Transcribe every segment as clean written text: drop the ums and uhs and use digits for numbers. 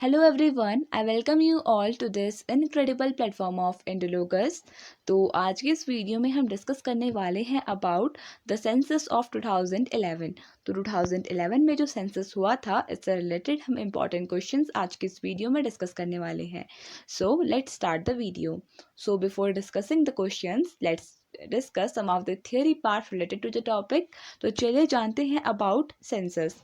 Hello everyone, I welcome you all to this incredible platform of Indologus। तो आज के इस वीडियो में हम डिस्कस करने वाले हैं अबाउट द सेंसस ऑफ 2011। तो 2011 में जो सेंसस हुआ था इससे रिलेटेड हम इम्पॉर्टेंट क्वेश्चंस आज के इस वीडियो में डिस्कस करने वाले हैं। So let's start the video. So before discussing the questions let's discuss some of the theory part related to the topic. तो चलिए जानते हैं अबाउट सेंसस।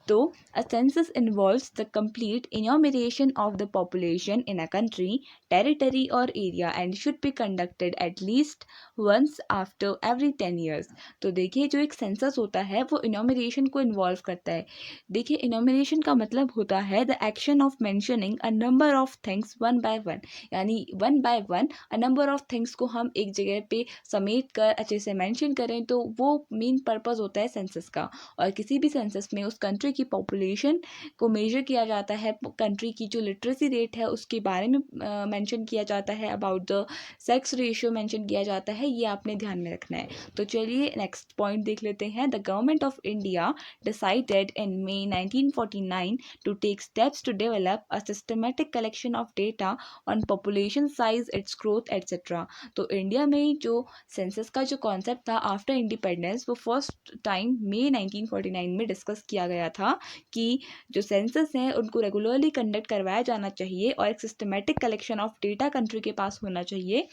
तो a census involves the complete enumeration of the population in a country, territory or area and should be conducted at least once after every 10 years। तो देखिए जो एक census होता है वो इनोमिनेशन को इन्वॉल्व करता है। देखिए इनोमिनेशन का मतलब होता है the action of mentioning a number of things one by one, यानी one by one a number of things को हम एक जगह पे समेट कर अच्छे से मेंशन करें, तो वो मेन पर्पस होता है सेंसस का। और किसी भी सेंसस में उस कंट्री की पॉपुलेशन को मेजर किया जाता है, कंट्री की जो लिटरेसी रेट है उसके बारे में मेंशन किया जाता है, about the sex ratio mention किया जाता है। ये आपने ध्यान में रखना है। तो चलिए नेक्स्ट पॉइंट देख लेते हैं। The government of India decided in May 1949 to take steps to develop a systematic collection of data on population size, its growth etcetera. तो इंडिया में जो सेंसस का जो कॉन्सेप्ट था आफ्टर इंडिपेंडेंस वो फर्स्ट टाइम मई 1949 में डिस्कस किया गया था कि जो सेंसस हैं उनको रेगुलरली कंडक्ट करवाया जाना चाहिए और एक systematic collection of data country के पास होना चाहिए,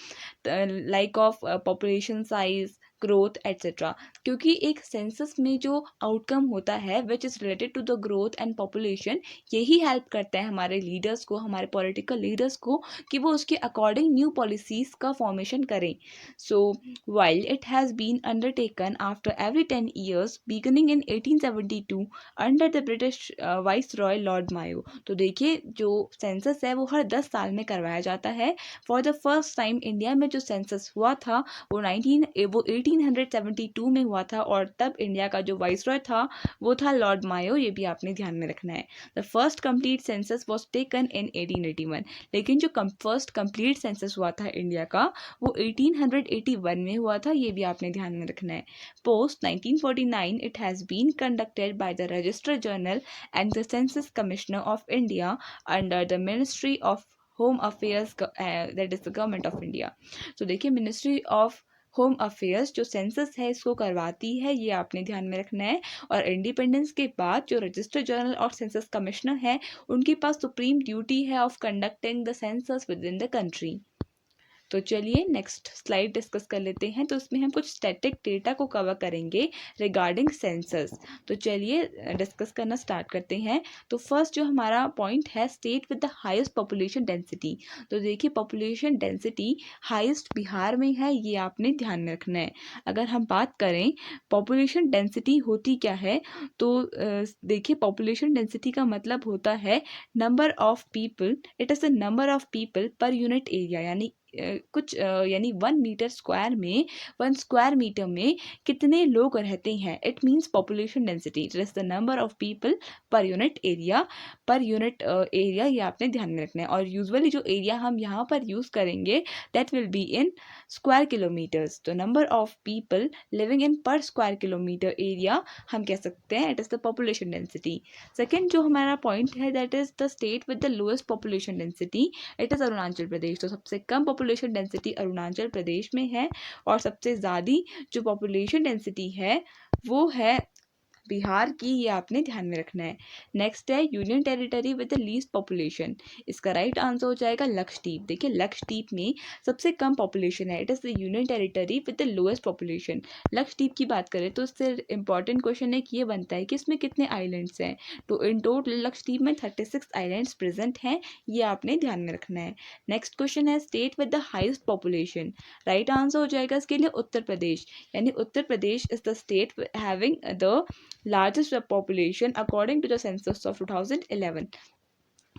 like of population size, growth etcetera. क्योंकि एक सेंसस में जो आउटकम होता है which is related to the growth and population, यही हेल्प करता है हमारे लीडर्स को, हमारे पॉलिटिकल लीडर्स को, कि वो उसके अकॉर्डिंग न्यू पॉलिसीज़ का फॉर्मेशन करें। सो while it has been undertaken after every 10 years beginning in 1872 under the British Viceroy Lord Mayo। तो देखिए जो सेंसस है वो हर 10 साल में करवाया जाता है। For the first time India में जो सेंसस हुआ था वो 1872 में हुआ था, और तब इंडिया का जो वाइसरॉय था वो था लॉर्ड मायो। ये भी आपने ध्यान में रखना है। The first complete census was taken in 1881। लेकिन जो फर्स्ट कंप्लीट सेंसस हुआ था इंडिया का वो 1881 में हुआ था। ये भी आपने ध्यान में रखना है। Post 1949 it has been conducted by the register general and the census commissioner of India under the ministry of home affairs, that is the government of India. तो देखिए मिनिस्ट्री ऑफ होम अफेयर्स जो census है इसको करवाती है, ये आपने ध्यान में रखना है। और इंडिपेंडेंस के बाद जो रजिस्टर जनरल और सेंसस कमिश्नर है उनके पास सुप्रीम ड्यूटी है of conducting the census with in the country. तो चलिए नेक्स्ट स्लाइड डिस्कस कर लेते हैं। तो इसमें हम कुछ स्टैटिक डेटा को कवर करेंगे रिगार्डिंग सेंसस। तो चलिए डिस्कस करना स्टार्ट करते हैं। तो फर्स्ट जो हमारा पॉइंट है, state with the highest population density. तो देखिए पॉपुलेशन डेंसिटी हाईएस्ट बिहार में है, ये आपने ध्यान में रखना है। अगर हम बात करें पॉपुलेशन डेंसिटी होती क्या है, तो देखिए पॉपुलेशन डेंसिटी का मतलब होता है number of people, it is the number of people per unit area, यानी यानी 1 मीटर स्क्वायर में, 1 स्क्वायर मीटर में कितने लोग रहते हैं। It means population density, it is the number of people per unit area. Per unit area ये आपने ध्यान में रखना है। और यूजुअली जो एरिया हम यहाँ पर यूज़ करेंगे that will be in square kilometres. तो number of people living in per square kilometre area हम कह सकते हैं it is the population density. Second जो हमारा पॉइंट है that is the state with the lowest population density, it is Arunachal Pradesh. तो सबसे कम पॉपुलेशन डेंसिटी अरुणाचल प्रदेश में है, और सबसे ज़्यादा जो पॉपुलेशन डेंसिटी है वो है बिहार की, ये आपने ध्यान में रखना है। नेक्स्ट है union territory with the least population. इसका राइट आंसर हो जाएगा लक्षद्वीप। देखिए लक्षद्वीप में सबसे कम पॉपुलेशन है, it is the union territory with the lowest population. Lakshadweep की बात करें तो इससे इंपॉर्टेंट क्वेश्चन एक ये बनता है कि इसमें कितने आइलैंड्स हैं। तो इन टोटल लक्षद्वीप में 36 आइलैंड्स प्रेजेंट हैं, ये आपने ध्यान में रखना है। नेक्स्ट क्वेश्चन है state with the highest population. Right answer हो जाएगा इसके लिए उत्तर प्रदेश, यानी Uttar Pradesh is the state having the largest population according to the census of 2011.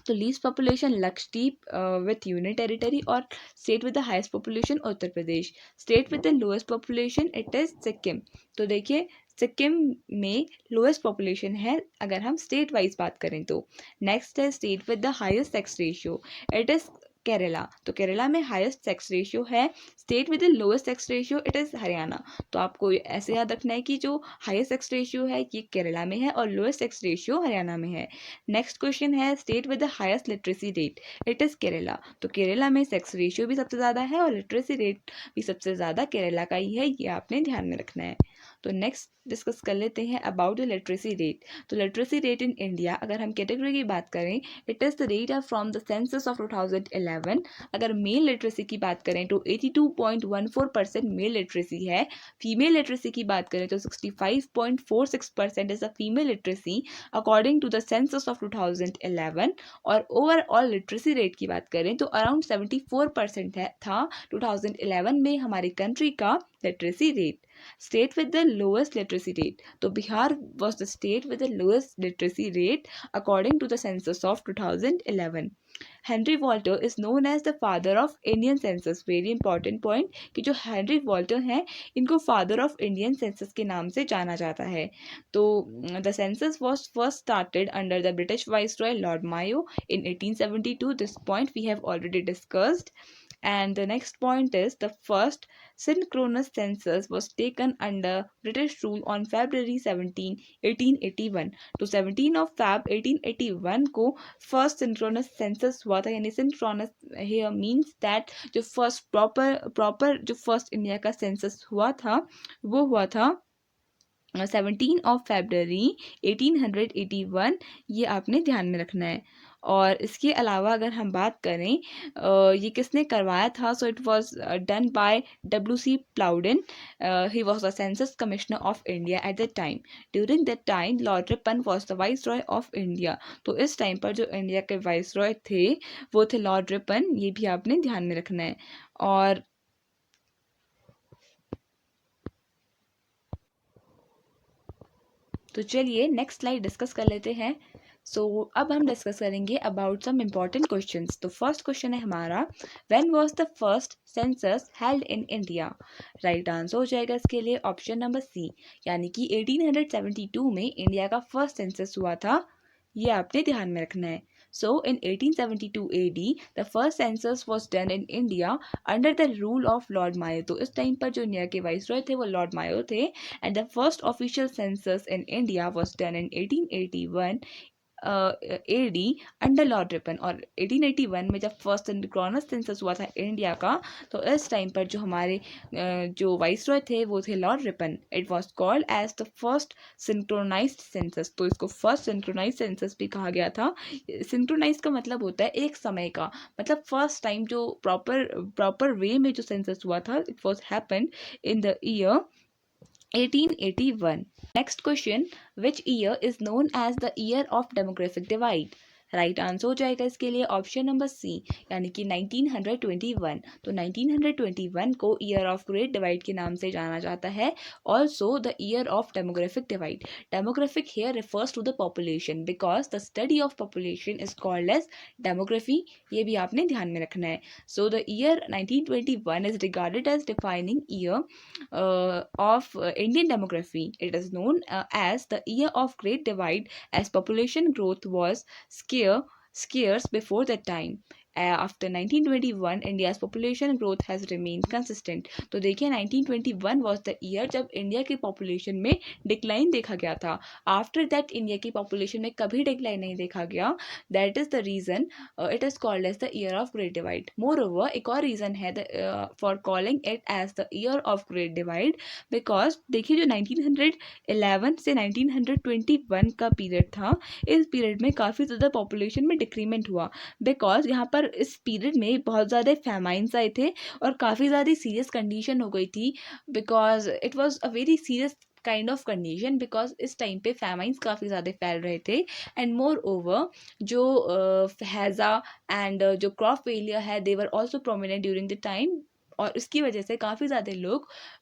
तो least population Lakshadweep with union territory, और state with the highest population Uttar Pradesh. State with the lowest population it is Sikkim. तो देखिए सिक्किम में लोएस्ट पॉपुलेशन है अगर हम state wise बात करें तो। नेक्स्ट है state with the highest sex ratio, it is Kerala. तो केरला में हाईएस्ट सेक्स रेशियो है। State with the lowest sex ratio it is Haryana. तो आपको ऐसे याद रखना है कि जो हाईएस्ट सेक्स रेशियो है ये केरला में है और लोएस्ट सेक्स रेशियो हरियाणा में है। नेक्स्ट क्वेश्चन है state with the highest literacy rate, it is Kerala. तो केरला में सेक्स रेशियो भी सबसे ज़्यादा है और लिटरेसी रेट भी सबसे ज़्यादा केरला का ही है, ये आपने ध्यान में रखना है। तो नेक्स्ट डिस्कस कर लेते हैं अबाउट द लिटरेसी रेट। तो लिटरेसी रेट इन इंडिया, अगर हम कैटेगरी की बात करें, it is the rate of from the census of 2011। अगर मेल लिटरेसी की बात करें तो 82.14% मेल लिटरेसी है। फीमेल लिटरेसी की बात करें तो 65.46% is a female literacy according to the census of 2011। और ओवरऑल लिटरेसी रेट की बात करें तो अराउंड 74% है था 2011 में हमारी कंट्री का literacy rate. State with the lowest literacy rate. So Bihar was the state with the lowest literacy rate according to the census of 2011. Henry Walter is known as the father of Indian census. Very important point कि जो Henry Walter हैं इनको father of Indian census के नाम से जाना जाता है। तो the census was first started under the British Viceroy Lord Mayo in 1872. This point we have already discussed. And the next point is the first synchronous census was taken under British rule on February 17, 1881. तो 17 of Feb 1881 को first synchronous census हुआ था। यानी synchronous here means that जो first proper जो first India का census हुआ था वो हुआ था 17 1881। ये आपने ध्यान में रखना है। और इसके अलावा अगर हम बात करें ये किसने करवाया था, so it was done by W.C. Plowden. He was the census commissioner of India at the time. During that time lord Ripon was the viceroy of India. तो इस टाइम पर जो इंडिया के वाइस रॉय थे वो थे lord Ripon, ये भी आपने ध्यान में रखना है। और तो चलिए नेक्स्ट स्लाइड डिस्कस कर लेते हैं। अब हम डिस्कस करेंगे अबाउट सम इम्पॉर्टेंट क्वेश्चंस। तो फर्स्ट क्वेश्चन है हमारा, when was the first census held in India? Right answer हो जाएगा इसके लिए ऑप्शन नंबर सी, यानी कि 1872 में इंडिया का फर्स्ट सेंसस हुआ था। ये आपने ध्यान में रखना है। So in 1872 AD, the first census was done in India under the rule of Lord Mayo. तो इस टाइम पर जो इंडिया के वाइसरॉय थे वो लॉर्ड मायो थे। And the first official census in India was done in 1881 AD under Lord Ripon. और 1881 में जब फर्स्ट सिंक्रोनस सेंसस हुआ था इंडिया का, तो इस टाइम पर जो हमारे जो वाइसरॉय थे वो थे lord Ripon. It was called as the first synchronised census. तो इसको फर्स्ट सिंक्रोनाइज्ड सेंसस भी कहा गया था। सिंक्रोनाइज का मतलब होता है एक समय का, मतलब फर्स्ट टाइम जो प्रॉपर वे में जो सेंसस हुआ था, it was happened in the year 1881. Next question, which year is known as the year of demographic divide? Right answer हो जाएगा इसके लिए ऑप्शन नंबर सी, यानी कि 1921। तो 1921 को ईयर ऑफ ग्रेट डिवाइड के नाम से जाना जाता है। Also the year of demographic divide. Demographic here refers to the population because the study of population is called as demography. ये भी आपने ध्यान में रखना है। So the year 1921 is regarded as defining year of Indian demography. It is known as the year of great divide as population growth was scarce before that time. After 1921 India's population growth has remained consistent. तो देखिए 1921 was the year जब India की population में decline देखा गया था। After that India की population में कभी डिक्लाइन नहीं देखा गया। That is the reason it is called as the year of great divide. Moreover एक और रीजन है for calling it as the year of great divide, because देखिए जो 1911 से 1921 का पीरियड था, इस पीरियड में काफ़ी ज़्यादा पॉपुलेशन में डिक्रीमेंट हुआ। बिकॉज यहाँ पर इस पीरियड में बहुत ज़्यादा फैमाइंस आए थे और काफ़ी ज़्यादा सीरियस कंडीशन हो गई थी। Because it was a very serious kind of condition, because इस टाइम पे फैमाइंस काफ़ी ज़्यादा फैल रहे थे। एंड मोर ओवर जो हैज़ा एंड जो क्रॉप फेलियर है they were also prominent during the time. और इसकी वजह से काफ़ी ज़्यादा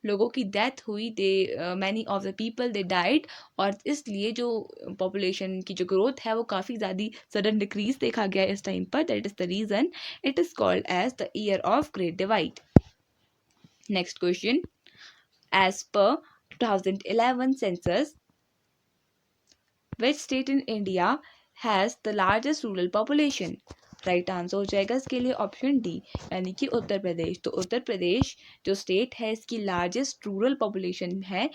लोगों की डेथ हुई। They many of the people they died. और इसलिए जो पॉपुलेशन की जो ग्रोथ है वो काफ़ी ज़्यादा सडन डिक्रीज देखा गया इस टाइम पर। That is the reason it is called as the year of great divide. Next question, as per 2011 census, which state in India has the largest rural population? Right answer हो जाएगा इसके लिए option D, यानी कि उत्तर प्रदेश। तो उत्तर प्रदेश जो state है इसकी लार्जेस्ट रूरल पॉपुलेशन है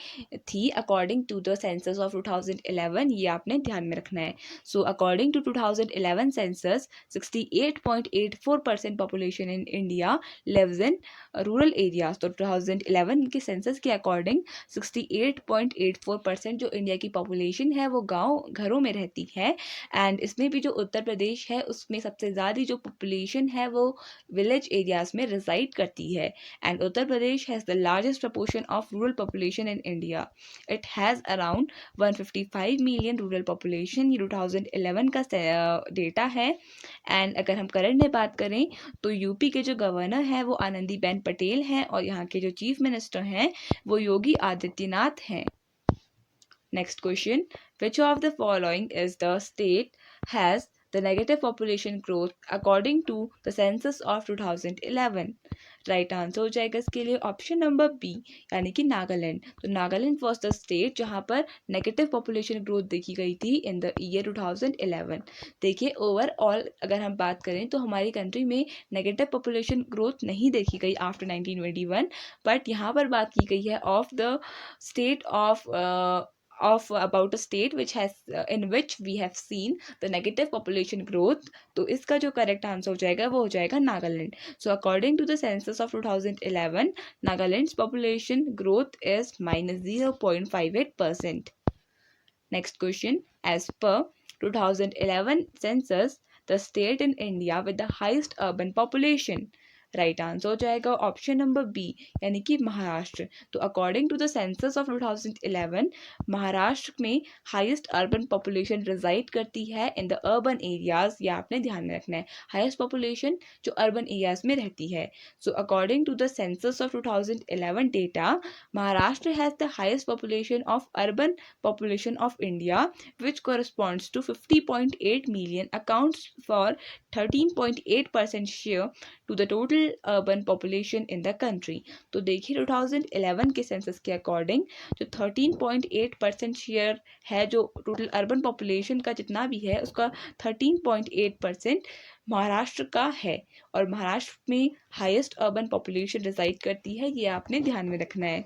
थी according to the census of 2011, ये आपने ध्यान में रखना है। So according to 2011 census 68.84% population in India lives in rural areas. तो 2011 के सेंसस के अकॉर्डिंग 68.84% जो इंडिया की पॉपुलेशन है वो गांव घरों में रहती है। एंड इसमें भी जो उत्तर प्रदेश है उसमें सबसे ज़्यादा जो पॉपुलेशन है वो विलेज एरियाज में रिसाइड करती है। And Uttar Pradesh has the largest proportion of rural population in India. It has around 155 million rural population. ये 2011 का डेटा है। एंड अगर हम करंट में बात करें तो यूपी के जो गवर्नर हैं वो आनंदीबेन पटेल हैं और यहाँ के जो चीफ मिनिस्टर हैं वो योगी आदित्यनाथ हैं। Next question, which of the following is the state has the negative population growth according to the census of 2011? Right answer हो जाएगा इसके लिए ऑप्शन नंबर बी, यानी कि नागालैंड। तो नागालैंड वॉज द स्टेट जहाँ पर नेगेटिव पॉपुलेशन ग्रोथ देखी गई थी इन द ईयर 2011। देखिए ओवरऑल अगर हम बात करें तो हमारी कंट्री में नेगेटिव पॉपुलेशन ग्रोथ नहीं देखी गई आफ्टर 1921, बट यहाँ पर बात की गई है of the state of about a state which has in which we have seen the negative population growth। तो इसका जो करेक्ट आंसर हो जाएगा वो हो जाएगा Nagaland. So according to the census of 2011 Nagaland's population growth is -0.58%। Next question, as per 2011 census the state in India with the highest urban population। Right answer हो जाएगा ऑप्शन नंबर बी, यानी कि महाराष्ट्र। तो according to the census of 2011 Maharashtra में highest urban population resided करती है in the urban areas. ये आपने ध्यान में रखना है, हाईएस्ट पॉपुलेशन जो अर्बन एरियाज में रहती है। So according to the census of 2011 data Maharashtra has the highest population of urban population of India, which corresponds to 50.8 million, accounts for 13.8% share to the total urban population in the country। तो देखिए 2011 के census के according जो 13.8% share है जो total urban population का जितना भी है उसका 13.8% महाराष्ट्र का है, और महाराष्ट्र में हाईएस्ट अर्बन पॉपुलेशन रिसाइड करती है, ये आपने ध्यान में रखना है।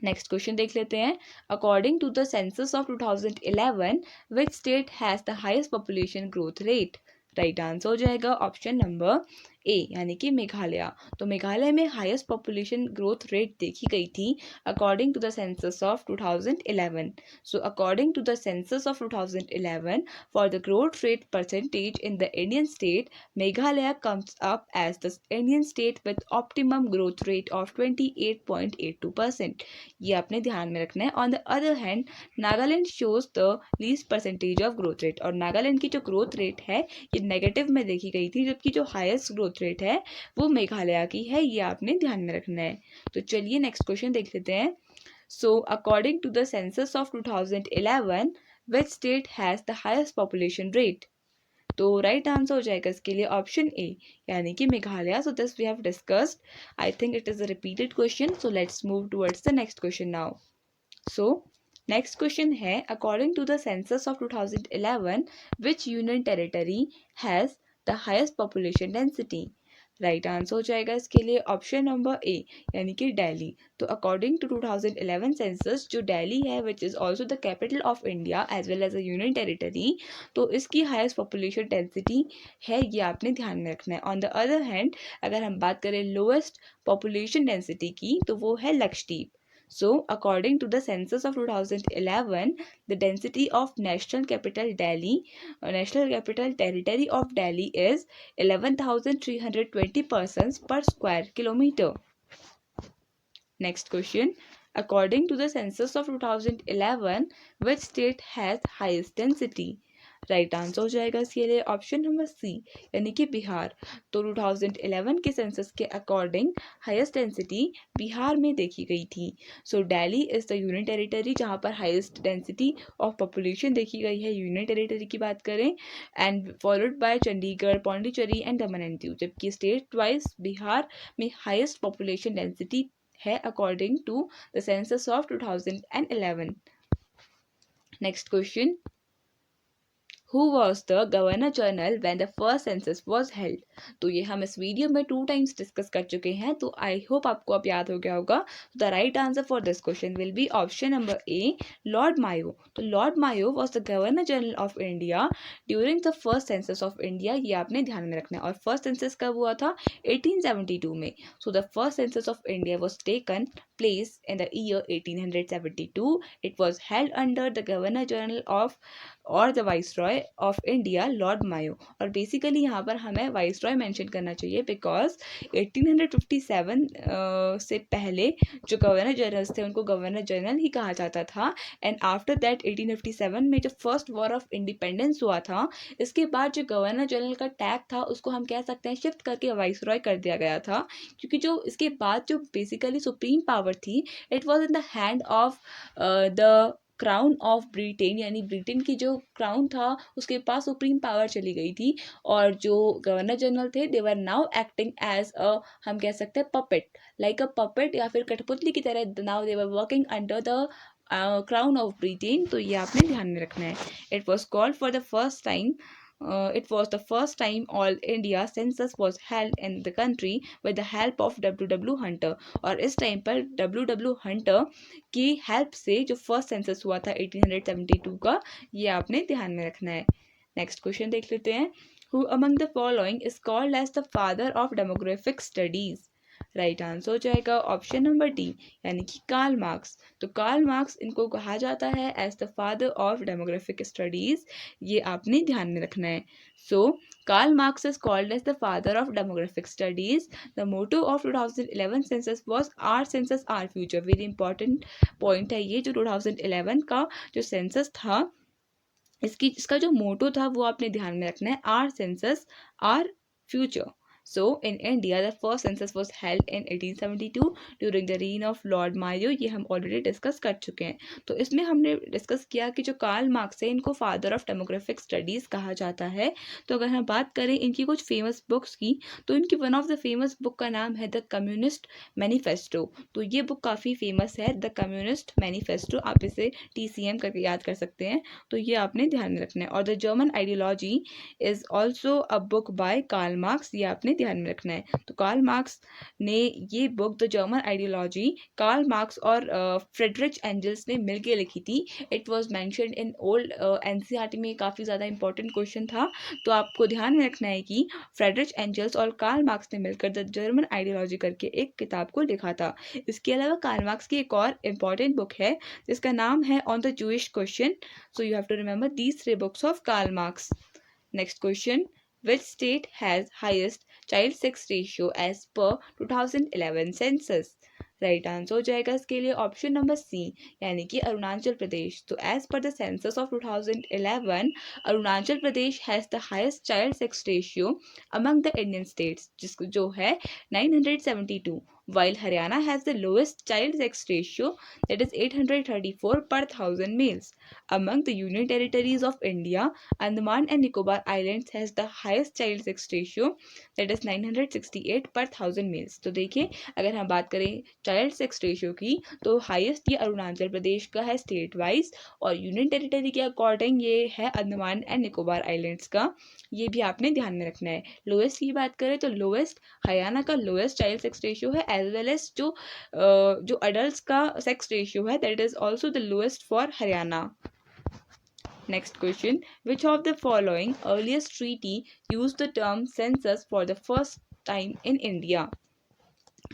नेक्स्ट क्वेश्चन देख लेते हैं, according to the census of 2011 which state has the highest population growth rate? Right answer हो जाएगा ऑप्शन नंबर ए, यानी कि मेघालय। तो मेघालय में हाईएस्ट पॉपुलेशन ग्रोथ रेट देखी गई थी according to the census of 2011। So according to the census of 2011 for the growth rate percentage in the Indian state Meghalaya comes up as the Indian state with optimum growth rate of 28.82%। ये आपने ध्यान में रखना है। On the other hand Nagaland shows the least percentage of growth rate, और नागालैंड की जो growth rate है ये नेगेटिव में देखी गई थी, जबकि जो हाईएस्ट ग्रोथ रेट है वो मेघालय की है, ये आपने ध्यान में रखना है। तो चलिए नेक्स्ट क्वेश्चन देख लेते हैं। So according to the census of 2011 which state has the highest population rate? तो राइट आंसर हो जाएगा इसके लिए ऑप्शन ए, यानी कि Meghalaya. So this we have discussed, I think it is a repeated question. So let's move towards the next question now. So next question है, according to the census of 2011 which union territory has the highest population density? Right answer हो जाएगा इसके लिए option number ए, यानी कि दिल्ली। तो according to 2011 census जो दिल्ली है which is also the capital of India as well as a union territory, तो इसकी हाईएस्ट पॉपुलेशन डेंसिटी है, ये आपने ध्यान में रखना है। ऑन द अदर हैंड अगर हम बात करें लोएस्ट पॉपुलेशन डेंसिटी की तो वो है Lakshadweep. So, according to the census of 2011, the density of National Capital Delhi, National Capital Territory of Delhi is 11,320 persons per square kilometer. Next question. According to the census of 2011, which state has highest density? Right answer हो जाएगा इसके लिए option number C, यानी कि बिहार। तो 2011 के census के according highest density Bihar में देखी गई थी। So Delhi is the union territory जहाँ पर हाईएस्ट डेंसिटी ऑफ पॉपुलेशन देखी गई है, यूनियन टेरिटरी की बात करें, and followed by Chandigarh, Pondicherry and Daman and Diu, जबकि स्टेट वाइज बिहार में हाईएस्ट पॉपुलेशन डेंसिटी है according to the census of 2011। Next question, who was the governor general when the first census was held. तो ये हम इस वीडियो में 2 टाइम्स डिस्कस कर चुके हैं, तो आई होप आपको अब याद हो गया होगा। The right answer for this question will be option number A, lord Mayo. तो lord Mayo was the governor general of India during the first census of India. ये आपने ध्यान में रखना है। और फर्स्ट सेंसस कब हुआ था? 1872 में। सो the first census of India was taken place in the year 1872. It was held under the Governor General of और the viceroy of India lord Mayo. और बेसिकली यहाँ पर हमें वाइसरॉय मेंशन करना चाहिए बिकॉज 1857 से पहले जो गवर्नर जनरल्स थे उनको गवर्नर जनरल ही कहा जाता था। एंड आफ्टर दैट 1857 में जो फर्स्ट वॉर ऑफ इंडिपेंडेंस हुआ था, इसके बाद जो गवर्नर जनरल का टैग था उसको हम कह सकते हैं शिफ्ट करके वाइसरॉय कर दिया गया था, क्योंकि जो इसके बाद जो बेसिकली सुप्रीम पावर थी, it was in the hand of the crown of Britain, यानी ब्रिटेन की जो क्राउन था उसके पास सुप्रीम पावर चली गई थी। और जो गवर्नर जनरल थे they were now acting as a, हम कह सकते हैं पपेट, लाइक अ पपेट या फिर कठपुतली की तरह। Now they were working under the crown of Britain. तो ये आपने ध्यान में रखना है। It was called for the first time it was the first time all India census was held in the country with the help of W. Hunter। और इस time पर W. Hunter की हेल्प से जो फर्स्ट सेंसस हुआ था 1872 का, ये आपने ध्यान में रखना है। नेक्स्ट क्वेश्चन देख लेते हैं। Who among the following is called as the father of demographic studies? Right answer हो जाएगा ऑप्शन नंबर डी, यानी कि कार्ल मार्क्स। तो कार्ल मार्क्स इनको कहा जाता है as the father of demographic studies. ये आपने ध्यान में रखना है। So Karl Marx is called as the father of demographic studies. The motto of 2011 census was our census our future. Very important point है ये। जो 2011 का जो सेंसस था, इसका जो मोटो था वो आपने ध्यान में रखना है, are census are future. So in India the first census was held in 1872 during the reign of Lord Mayo। ये हम ऑलरेडी डिस्कस कर चुके हैं। तो इसमें हमने डिस्कस किया कि जो कार्ल मार्क्स है इनको फादर ऑफ डेमोग्राफिक स्टडीज़ कहा जाता है। तो अगर हम बात करें इनकी कुछ फेमस बुक्स की, तो इनकी one of the famous book का नाम है द कम्युनिस्ट मैनिफेस्टो। तो ये बुक काफ़ी फेमस है, द कम्युनिस्ट मैनिफेस्टो। आप इसे TCM करके याद कर सकते हैं। तो ये आपने ध्यान में रखना है। और the German ideology is also a book by Karl Marx. ये आपने ध्यान में रखना है। तो कार्ल मार्क्स ने ये book the German ideology Karl Marx और फ्रेडरिच एंजल्स ने मिलकर लिखी थी। It was mentioned in old NCERT में। काफ़ी ज़्यादा इंपॉर्टेंट क्वेश्चन था, तो आपको ध्यान में रखना है कि फ्रेडरिच एंजल्स और कार्ल मार्क्स ने मिलकर द जर्मन आइडियोलॉजी करके एक किताब को लिखा था। इसके अलावा कार्ल मार्क्स की एक और इम्पॉर्टेंट बुक है जिसका नाम है on the Jewish question. So you have to remember these 3 books of Karl Marx. Next question. Which state has highest child sex ratio as per 2011 census? Right answer हो जाएगा इसके लिए ऑप्शन नंबर सी, यानी कि अरुणाचल प्रदेश। तो as per the census of 2011 Arunachal Pradesh has the highest child sex ratio among the Indian states, जिसको जो है 972, while Haryana has the lowest child sex ratio, that is 834 per 1000 males. Among the Union Territories of India, Andaman and Nicobar Islands has the highest child sex ratio, that is 968 per 1000 males। तो देखिए अगर हम बात करें child sex ratio की, तो highest ये अरुणाचल प्रदेश का है स्टेट वाइज, और यूनियन टेरिटरी के अकॉर्डिंग ये है अंडमान एंड निकोबार आइलैंड्स का। ये भी आपने ध्यान में रखना है। लोएस्ट की बात करें तो लोएस्ट हरियाणा का लोएस्ट चाइल्ड सेक्स रेशियो है, एज वेल एज जो अडल्ट का सेक्स रेशियो है that is also the lowest for Haryana. Next question, which of the following earliest treaty use the term census for the first time in India?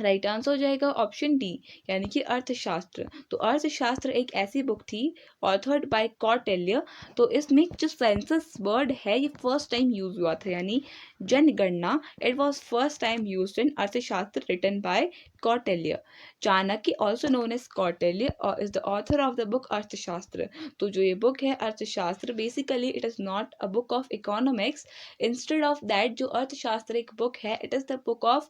Right answer हो जाएगा option D, यानी कि अर्थशास्त्र। तो अर्थशास्त्र एक ऐसी बुक थी ऑथर्ड बाय कौटिल्य। तो इसमें जो सेंसस वर्ड है ये फर्स्ट टाइम यूज हुआ था, यानी जनगणना। It was first time used in Arthashastra written by Kautilya. Chanakya also known as Kautilya और is the author of the book Arthashastra. तो जो ये बुक है Arthashastra, basically it is not a book of economics. Instead of that जो अर्थशास्त्र एक बुक है, it is the book of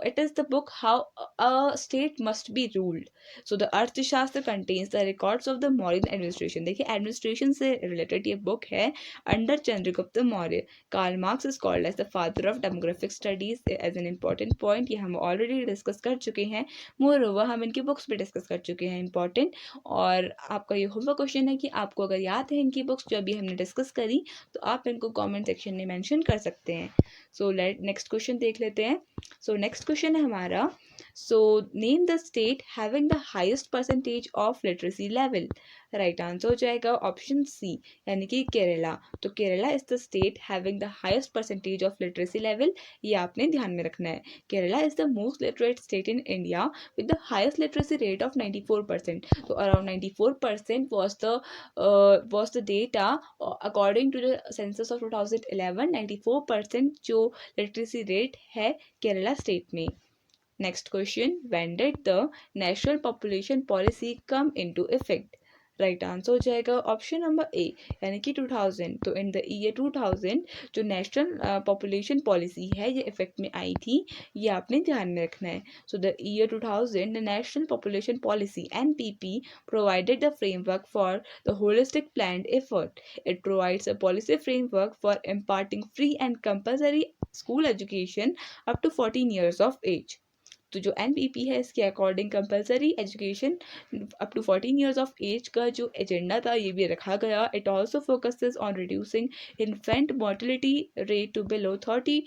it is the book how a state must be ruled. So the अर्थशास्त्र contains the records of the Mauryan administration। देखिए administration से related ये book है under Chandragupta Maurya. Karl Marx is called as the father of demographic studies as an important point, ये हम already discuss कर कर चुके हैं। मोर ओवर हम इनकी बुक्स भी डिस्कस कर चुके हैं इंपॉर्टेंट। और आपका ये होमवर्क क्वेश्चन है कि आपको अगर याद है इनकी बुक्स जो अभी हमने डिस्कस करी, तो आप इनको कमेंट सेक्शन में मेंशन कर सकते हैं। सो लेट नेक्स्ट क्वेश्चन देख लेते हैं। सो नेक्स्ट क्वेश्चन है हमारा, so name the state having the highest percentage of literacy level. Right answer हो जाएगा ऑप्शन सी, यानी कि केरला। तो Kerala is the state having the highest percentage of literacy level, ये आपने ध्यान में रखना है। Kerala is the most literate state in India with the highest literacy rate of 94%. So around 94% was the data according to the census of 2011. 94% जो literacy rate है Kerala state में। Next question, when did the national population policy come into effect? Right answer हो जाएगा option number ए, यानी कि 2000। तो in the year 2000 जो national population policy है ये इफेक्ट में आई थी, ये आपने ध्यान में रखना है। So the year 2000 the national population policy NPP provided the framework for the holistic planned effort. It provides a policy framework for imparting free and compulsory school education up to 14 years of age. तो जो NPP है इसके according compulsory education up to 14 years of age का जो agenda था ये भी रखा गया। It also focuses on reducing infant mortality rate to below 30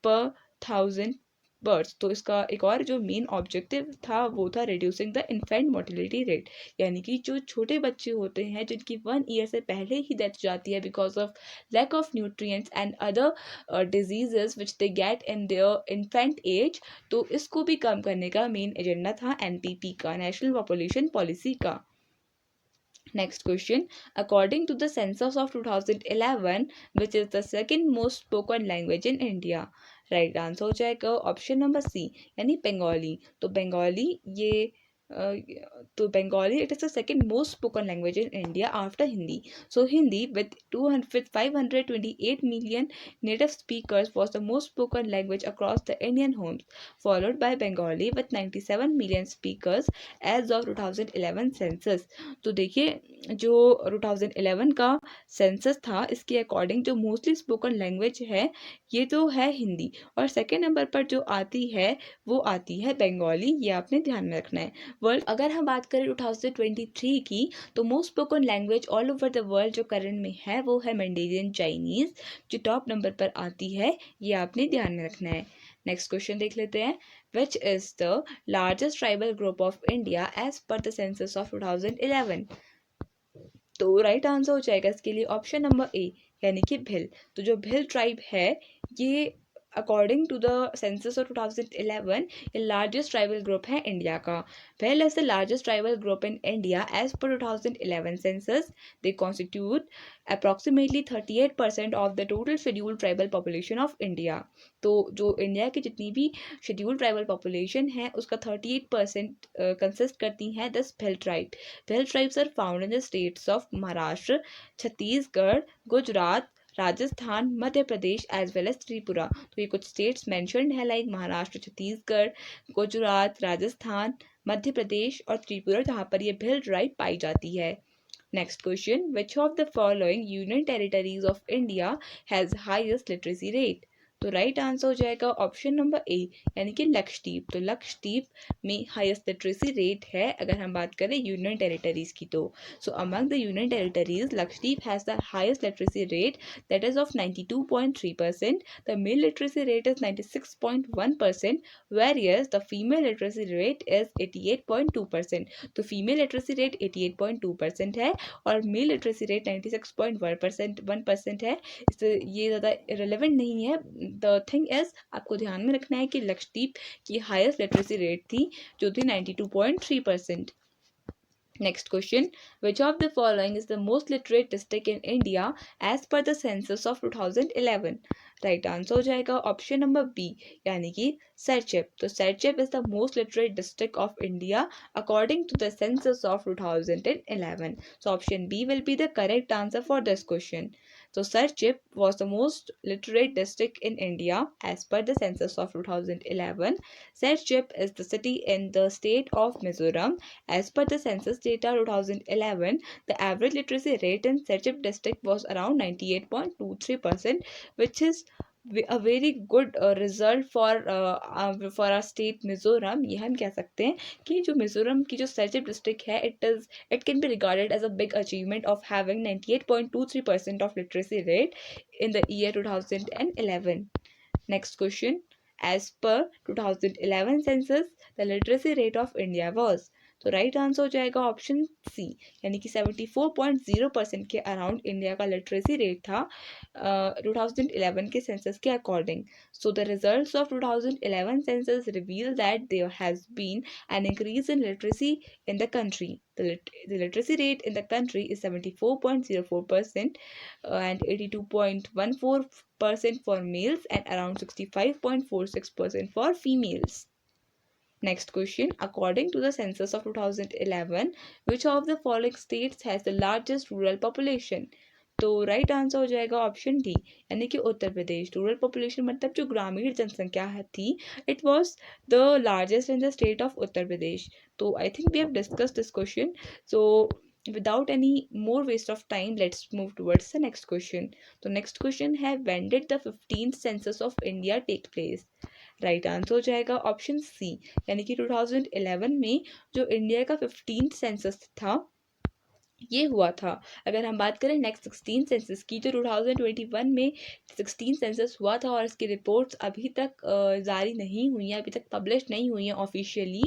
per 1000 birds. तो इसका एक और जो मेन ऑब्जेक्टिव था वो था reducing the infant mortality rate, यानी कि जो छोटे बच्चे होते हैं जिनकी 1 ईयर से पहले ही डेथ जाती है because of lack of nutrients and other diseases which they get in their infant age, तो इसको भी कम करने का मेन एजेंडा था NPP का, नेशनल पॉपुलेशन पॉलिसी का। Next question, according to the census of 2011, which is the second most spoken language in India? Right answer हो जाएगा ऑप्शन नंबर सी, यानी बंगाली। तो बंगाली ये तो Bengali, it is the second most spoken language in India after Hindi. So Hindi with 528 million native speakers was the most spoken language across the Indian homes, followed by Bengali with 97 million speakers as of 2011 census. तो देखिए जो 2011 का census था इसके according जो mostly spoken language है ये तो है हिंदी, और सेकेंड नंबर पर जो आती है वो आती है बंगाली, ये आपने ध्यान में रखना है। वर्ल्ड अगर हम बात करें 2023 की, तो most spoken language all over the world जो करंट में है वो है मैंडेरियन चाइनीज, जो टॉप नंबर पर आती है, ये आपने ध्यान में रखना है। नेक्स्ट क्वेश्चन देख लेते हैं, which is the largest tribal group of India as per the census of 2011? तो राइट आंसर हो जाएगा इसके लिए ऑप्शन नंबर ए, यानी कि भिल। तो जो भिल ट्राइब है ये according to the census of 2011 ये लार्जेस्ट ट्राइबल ग्रुप है इंडिया का। Bhil is the largest tribal group in India as per 2011 census. They constitute approximately 38% of the total scheduled tribal population of India. तो जो India की जितनी भी scheduled tribal population है उसका 38% कंसिस्ट करती हैं this Bhil tribe. Bhil tribes are found in the states of Maharashtra, Chhattisgarh, Gujarat, Rajasthan, Madhya Pradesh as well as Tripura. तो ये कुछ स्टेट्स मेंशन्ड है लाइक महाराष्ट्र, छत्तीसगढ़, गुजरात, राजस्थान, मध्य प्रदेश और त्रिपुरा, जहाँ पर ये भिल ट्राइब पाई जाती है। Next question, which of the following union territories of India has highest literacy rate? तो राइट आंसर हो जाएगा ऑप्शन नंबर ए, यानी कि लक्षद्वीप। तो लक्षद्वीप में हाईएस्ट लिटरेसी रेट है अगर हम बात करें यूनियन टेरिटरीज की। तो सो among the union territories Lakshadweep has the highest literacy rate that is of 92.3%. The male literacy rate is 96.1%, whereas the female literacy rate is 88.2%. तो फीमेल लिटरेसी रेट 88.2% है और मेल लिटरेसी रेट 96.1% है। इससे ये ज़्यादा relevant नहीं है। द थिंग इज आपको ध्यान में रखना है कि लक्षद्वीप की हाईएस्ट लिटरेसी रेट थी जो थी 92.3%। Next question, which of the following is the most literate district in India as per the census of 2011? Right answer हो जाएगा ऑप्शन नंबर बी, यानी कि सरचेप। तो Serchhip is the most literate district of India according to the census of 2011. So option B will be the correct answer for this question. So Sarchip was the most literate district in India as per the census of 2011. Sarchip is the city in the state of Mizoram. As per the census data 2011, the average literacy rate in Sarchip district was around 98.23%, which is a very good result for our state Mizoram. ये हम कह सकते हैं कि जो मिजोरम की जो सर्चिप district है, it can be regarded as a big achievement of having 98.23% of literacy rate in the year 2011. Next question. As per 2011 census, the literacy rate of India was, तो राइट आंसर हो जाएगा ऑप्शन सी, यानी कि 74.0% के around India का literacy rate था 2011 के census के according. So the results of 2011 census reveal that there has been an increase in literacy in the country. The literacy rate in the country is 74.04% and 82.14% for males and around 65.46% for females. Next question. According to the census of 2011, which of the following states has the largest rural population? तो right answer हो जाएगा option D, यानी कि Uttar Pradesh. Rural population मतलब जो ग्रामीण जनसंख्या थी, it was the largest in the state of Uttar Pradesh. तो I think we have discuss this question. So without any more waste of time, let's move towards the next question. तो next question है, when did the 15th census of India take place? Right answer हो जाएगा option C, यानी कि 2011 में जो India का 15th census था ये हुआ था। अगर हम बात करें नेक्स्ट 16 सेंसस की, तो 2021 में 16 सेंसस हुआ था और इसकी रिपोर्ट्स अभी तक जारी नहीं हुई हैं, अभी तक पब्लिश नहीं हुई हैं ऑफिशियली।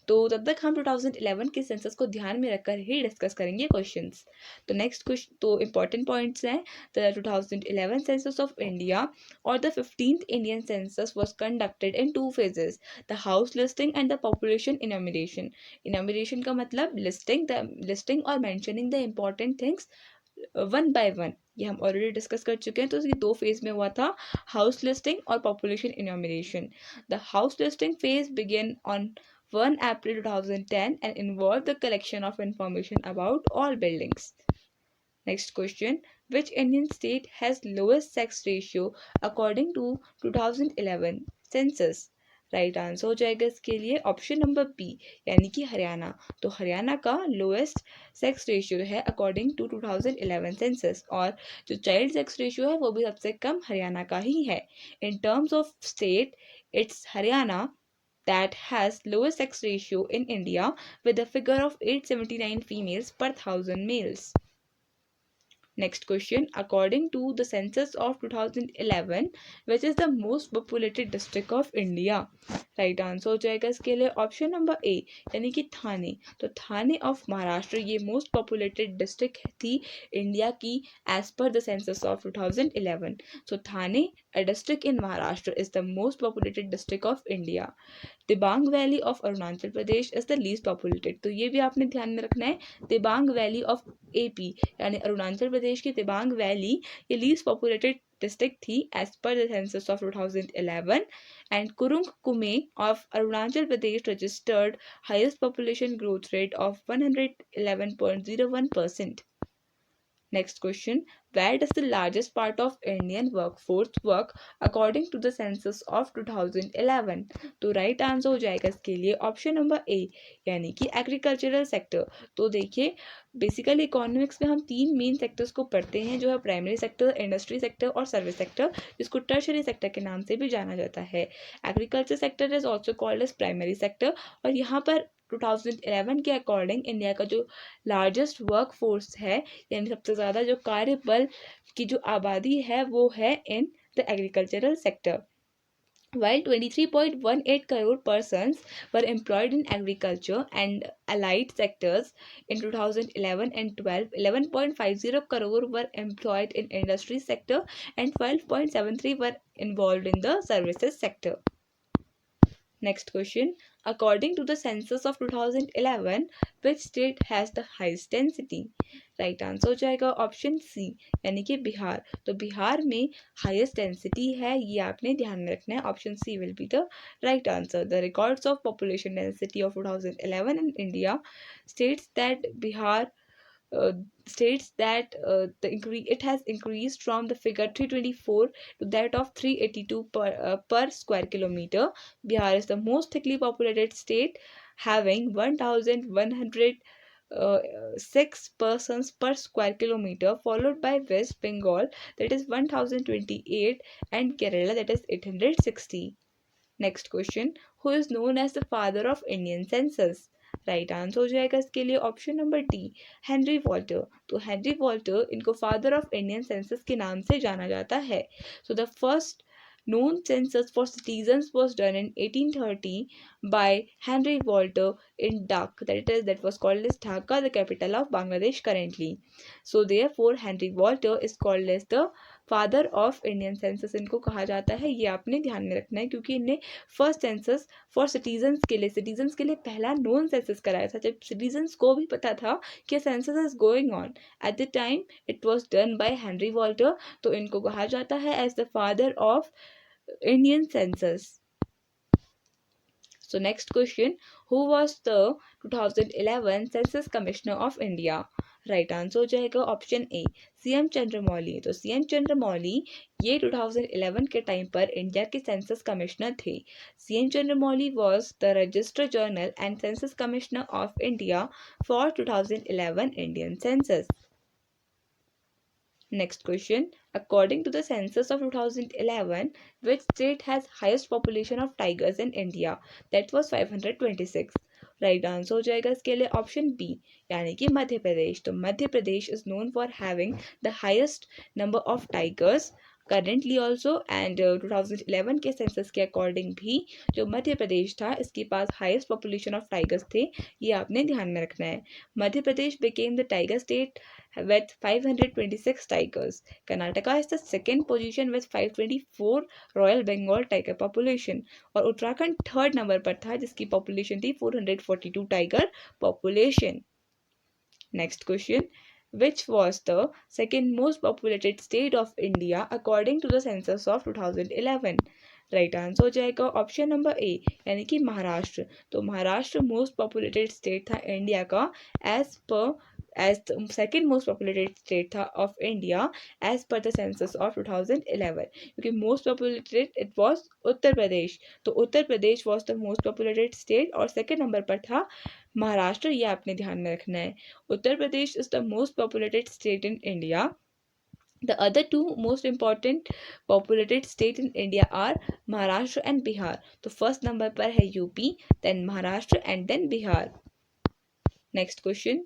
तो तब तक हम 2011 के सेंसस को ध्यान में रखकर ही डिस्कस करेंगे क्वेश्चंस। तो नेक्स्ट क्वेश्चन, तो इंपॉर्टेंट पॉइंट्स हैं, द 2011 सेंसस ऑफ इंडिया और the 15th Indian census was conducted in 2 phases, the house listing and the population enumeration. Enumeration का मतलब लिस्टिंग और mentioning the important things one by one. ये हम already discuss कर चुके हैं। तो इसकी 2 फेज में हुआ था, हाउस लिस्टिंग और population enumeration. The house listing phase began on 1 April 2010 and involved the collection of information about all buildings. Next question. Which Indian state has lowest sex ratio according to 2011 census? Right answer हो जाएगा इसके लिए option number B, यानी कि हरियाणा। तो हरियाणा का lowest sex ratio है according to 2011 census, और जो चाइल्ड सेक्स रेशियो है वो भी सबसे कम हरियाणा का ही है। In terms of state, it's Haryana that has lowest sex ratio in India with a figure of 879 females per 1000 males. Next question. According to the census of 2011, which is the most populated district of India? Right answer हो जाएगा इसके लिए option number ए, यानी कि थाने। तो थाने of Maharashtra ये most populated district थी India की as per the census of 2011। So Thane, a district in Maharashtra, is the most populated district of India. Dibang valley of Arunachal Pradesh is the least populated. तो ये भी आपने ध्यान में रखना है। दिबांग वैली ऑफ एपी, यानी अरुणाचल प्रदेश की दिबांग वैली, ये लीस्ट पॉपुलेटेड डिस्ट्रिक्ट थी as per the census of 2011। And Kurung Kumey of Arunachal Pradesh registered highest population growth rate of 111.01%. Next question. Where does the largest part of Indian workforce work according to the census of 2011? तो right answer हो जाएगा इसके लिए option number ए, यानी कि agricultural sector. तो देखिए, basically economics में हम 3 मेन सेक्टर्स को पढ़ते हैं, जो है प्राइमरी सेक्टर, इंडस्ट्री सेक्टर और सर्विस सेक्टर, जिसको टर्शरी सेक्टर के नाम से भी जाना जाता है। Agriculture sector is also called as primary sector, और यहाँ पर 2011 के अकॉर्डिंग इंडिया का जो लार्जेस्ट वर्क फोर्स है, यानी सबसे ज़्यादा जो कार्यबल की जो आबादी है वो है in the agricultural sector. While 23.18 crore persons were employed in agriculture and allied sectors in 2011 and 12, 11.50 crore were employed in industry sector and 12.73 were involved in the services sector. Next question. According to the census of 2011, which state has the highest density? Right answer हो जाएगा option C, यानी कि बिहार। तो बिहार में highest density है, ये आपने ध्यान में रखना है। Option C will be the right answer. The records of population density of 2011 in India states that Bihar it has increased from the figure 324 to that of 382 per square kilometer. Bihar is the most thickly populated state, having 1100 6 persons per square kilometer, followed by West Bengal, that is 1028, and Kerala, that is 860. Next question, who is known as the father of Indian census? Right answer हो जाएगा इसके लिए option number D, Henry Walter. तो Henry Walter, इनको father of Indian census के नाम से जाना जाता है। So the first known census for citizens was done in 1830 by Henry Walter in Dhaka, that was called as Dhaka, the capital of Bangladesh currently. So therefore Henry Walter is called as the father of Indian census इनको कहा जाता है। ये आपने ध्यान में रखना है क्योंकि इनने फर्स्ट सेंसस फॉर सिटीजन्स के लिए पहला नॉन सेंसस कराया था, जब सिटीजन्स को भी पता था कि census is going on. At the time it was done by Henry Walter, तो इनको कहा जाता है as the father of Indian census. So next question, who was the 2011 census commissioner of India? Right answer हो जाएगा option A, CM Chandramouli. तो CM Chandramouli ये 2011 के टाइम पर इंडिया के सेंसस कमिश्नर थे। CM Chandramouli was the register journal and census commissioner of India for 2011 Indian census. Next question. According to the census of 2011, which state has highest population of tigers in India? That was 526. Right answer हो जाएगा इसके लिए option B, यानी कि मध्य प्रदेश। तो Madhya Pradesh is known for having the highest number of tigers currently also, and 2011 के census के according भी जो मध्य प्रदेश था इसके पास हाईएस्ट पॉपुलेशन ऑफ टाइगर्स थे। ये आपने ध्यान में रखना है। Madhya Pradesh became the tiger state with 526 tigers. Karnataka is the second position with 524 Royal Bengal tiger population. और उत्तराखंड थर्ड नंबर पर था जिसकी पॉपुलेशन थी 442 tiger population. Next question, which was the second most populated state of India according to the census of 2011? Right answer हो जाएगा option number ए, यानी कि महाराष्ट्र। तो महाराष्ट्र मोस्ट पॉपुलेटेड स्टेट था इंडिया का as the second most populated state था of India as per the census of 2011, क्योंकि most populated it was उत्तर प्रदेश। तो Uttar Pradesh was the most populated state और second नंबर पर था महाराष्ट्र। ये आपने ध्यान में रखना है। Uttar Pradesh is the most populated state in India. The other two most important populated states in India are Maharashtra and Bihar. तो फर्स्ट नंबर पर है UP, then Maharashtra and then Bihar. Next question,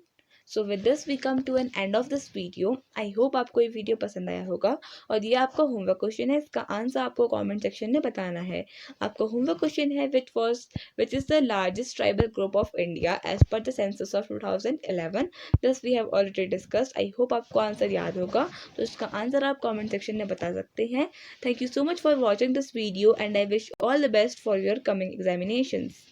so with this we come an end of this video. I hope आपको ये video पसंद आया होगा और ये आपका होमवर्क क्वेश्चन है, इसका आंसर आपको कमेंट सेक्शन में बताना है। आपका होमवर्क क्वेश्चन है which is the largest tribal group of India as per the census of 2011। This we have already discussed. I hope आपको आंसर याद होगा, तो इसका आंसर आप कॉमेंट सेक्शन में बता सकते हैं। Thank you so much for watching this video and I wish all the best for your coming examinations.